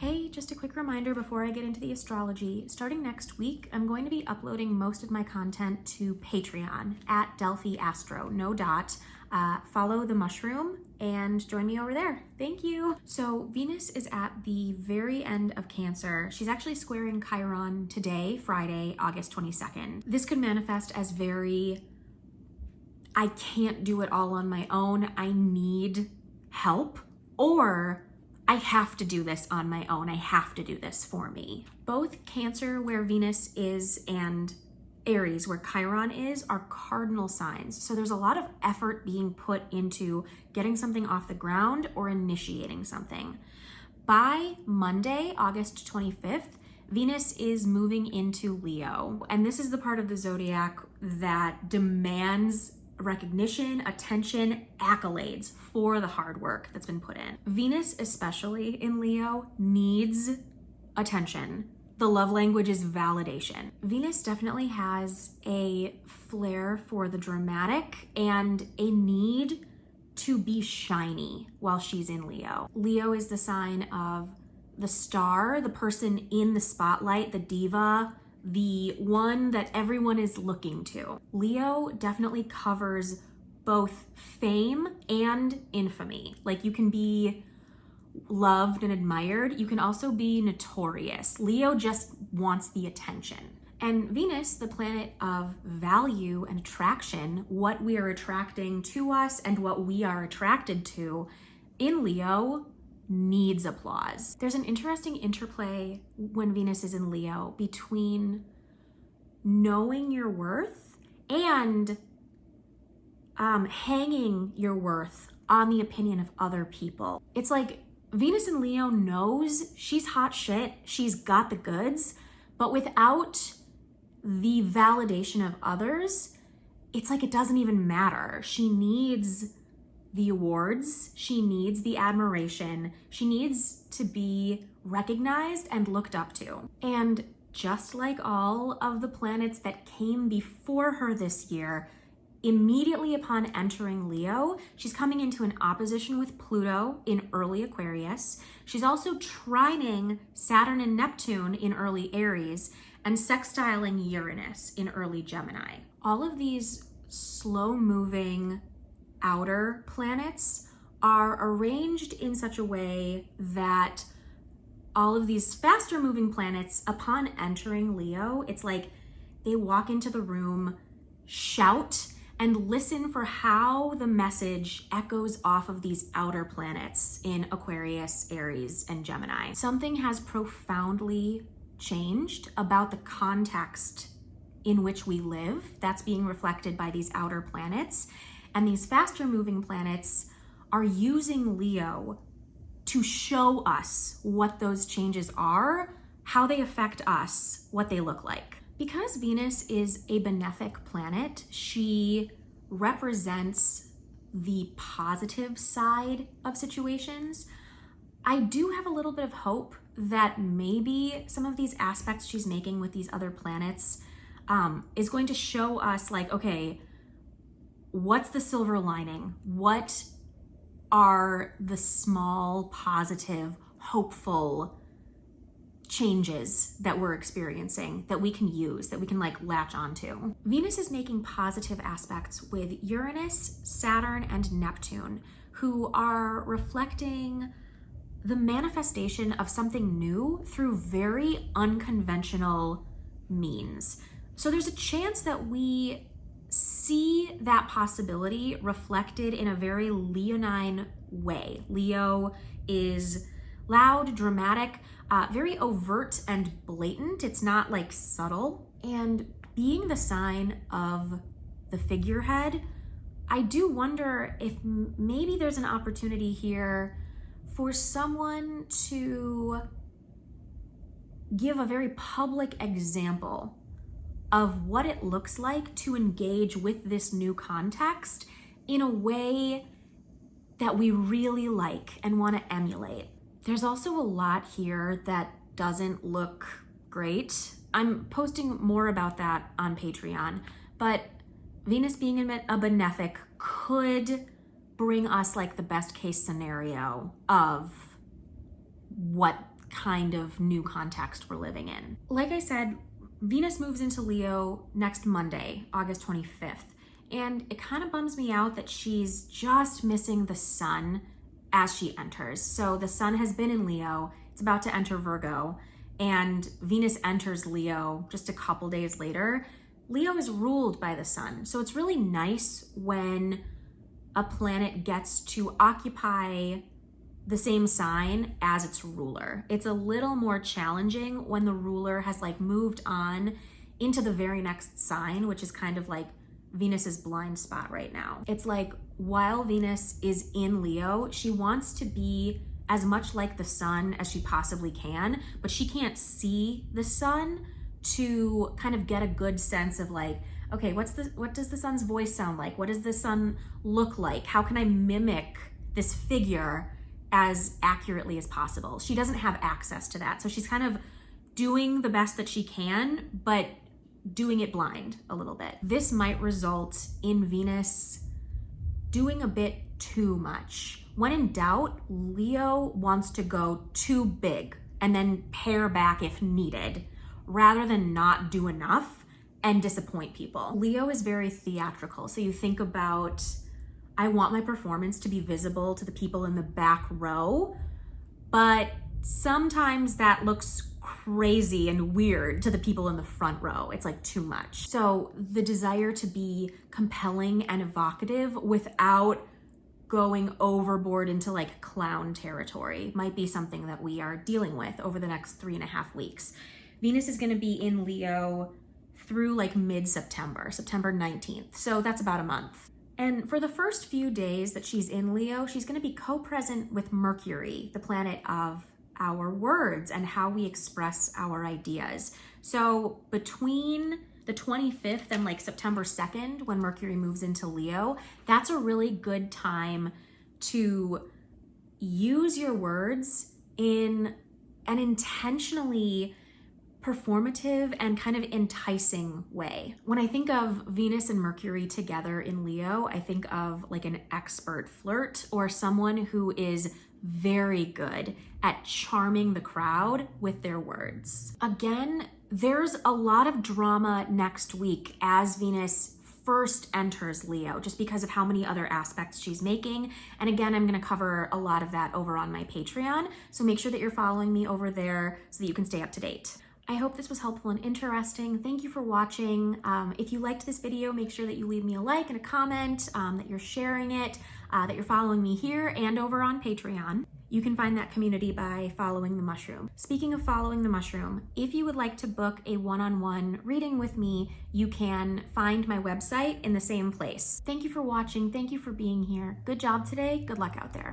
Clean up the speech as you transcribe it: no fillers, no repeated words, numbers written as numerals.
Hey, just a quick reminder before I get into the astrology. Starting next week, I'm going to be uploading most of my content to Patreon at Delphi Astro, no dot. Follow the mushroom and join me over there. Thank you. So Venus is at the very end of Cancer. She's actually squaring Chiron today, Friday, August 22nd. This could manifest as I can't do it all on my own. I need help, or I have to do this on my own. I have to do this for me. Both Cancer, where Venus is, and Aries, where Chiron is, are cardinal signs. So there's a lot of effort being put into getting something off the ground or initiating something. By Monday, August 25th, Venus is moving into Leo. And this is the part of the zodiac that demands recognition, attention, accolades for the hard work that's been put in. Venus, especially in Leo, needs attention. The love language is validation. Venus definitely has a flair for the dramatic and a need to be shiny while she's in Leo. Leo is the sign of the star, the person in the spotlight, the diva, the one that everyone is looking to. Leo definitely covers both fame and infamy. Like, you can be loved and admired. You can also be notorious. Leo just wants the attention. And Venus, the planet of value and attraction, what we are attracting to us and what we are attracted to, in Leo, needs applause. There's an interesting interplay when Venus is in Leo between knowing your worth and hanging your worth on the opinion of other people. It's like Venus in Leo knows she's hot shit, she's got the goods, but without the validation of others, it's like it doesn't even matter. She needs the awards, she needs the admiration, she needs to be recognized and looked up to. And just like all of the planets that came before her this year, immediately upon entering Leo, she's coming into an opposition with Pluto in early Aquarius. She's also trining Saturn and Neptune in early Aries and sextiling Uranus in early Gemini. All of these slow-moving outer planets are arranged in such a way that all of these faster moving planets, upon entering Leo, it's like they walk into the room, shout, and listen for how the message echoes off of these outer planets in Aquarius, Aries, and Gemini. Something has profoundly changed about the context in which we live. That's being reflected by these outer planets. And these faster moving planets are using Leo to show us what those changes are, how they affect us, what they look like. Because Venus is a benefic planet, she represents the positive side of situations. I do have a little bit of hope that maybe some of these aspects she's making with these other planets is going to show us, like, okay, what's the silver lining? What are the small, positive, hopeful changes that we're experiencing that we can use, that we can latch onto? Venus is making positive aspects with Uranus, Saturn, and Neptune, who are reflecting the manifestation of something new through very unconventional means. So there's a chance that we see that possibility reflected in a very leonine way. Leo is loud, dramatic, very overt and blatant. It's not subtle. And being the sign of the figurehead, I do wonder if maybe there's an opportunity here for someone to give a very public example of what it looks like to engage with this new context in a way that we really like and want to emulate. There's also a lot here that doesn't look great. I'm posting more about that on Patreon, but Venus being a benefic could bring us the best case scenario of what kind of new context we're living in. Like I said, Venus moves into Leo next Monday, August 25th. And it kind of bums me out that she's just missing the sun as she enters. So the sun has been in Leo, it's about to enter Virgo, and Venus enters Leo just a couple days later. Leo is ruled by the sun. So it's really nice when a planet gets to occupy the same sign as its ruler. It's a little more challenging when the ruler has like moved on into the very next sign, which is kind of like Venus's blind spot right now. It's like while Venus is in Leo, she wants to be as much like the sun as she possibly can, but she can't see the sun to kind of get a good sense of like, okay, what does the sun's voice sound like? What does the sun look like? How can I mimic this figure as accurately as possible? She doesn't have access to that. So she's kind of doing the best that she can, but doing it blind a little bit. This might result in Venus doing a bit too much. When in doubt, Leo wants to go too big and then pare back if needed, rather than not do enough and disappoint people. Leo is very theatrical. So you think about, I want my performance to be visible to the people in the back row, but sometimes that looks crazy and weird to the people in the front row. It's like too much. So the desire to be compelling and evocative without going overboard into like clown territory might be something that we are dealing with over the next 3.5 weeks. Venus is going to be in Leo through like mid-September, September 19th. So that's about a month. And for the first few days that she's in Leo, she's going to be co-present with Mercury, the planet of our words and how we express our ideas. So between the 25th and like September 2nd, when Mercury moves into Leo, that's a really good time to use your words in an intentionally performative and kind of enticing way. When I think of Venus and Mercury together in Leo, I think of like an expert flirt or someone who is very good at charming the crowd with their words. Again, there's a lot of drama next week as Venus first enters Leo, just because of how many other aspects she's making. And again, I'm going to cover a lot of that over on my Patreon. So make sure that you're following me over there so that you can stay up to date. I hope this was helpful and interesting. Thank you for watching. If you liked this video, make sure that you leave me a like and a comment, that you're sharing it, that you're following me here and over on Patreon. You can find that community by following the mushroom. Speaking of following the mushroom, if you would like to book a one-on-one reading with me, you can find my website in the same place. Thank you for watching. Thank you for being here. Good job today. Good luck out there.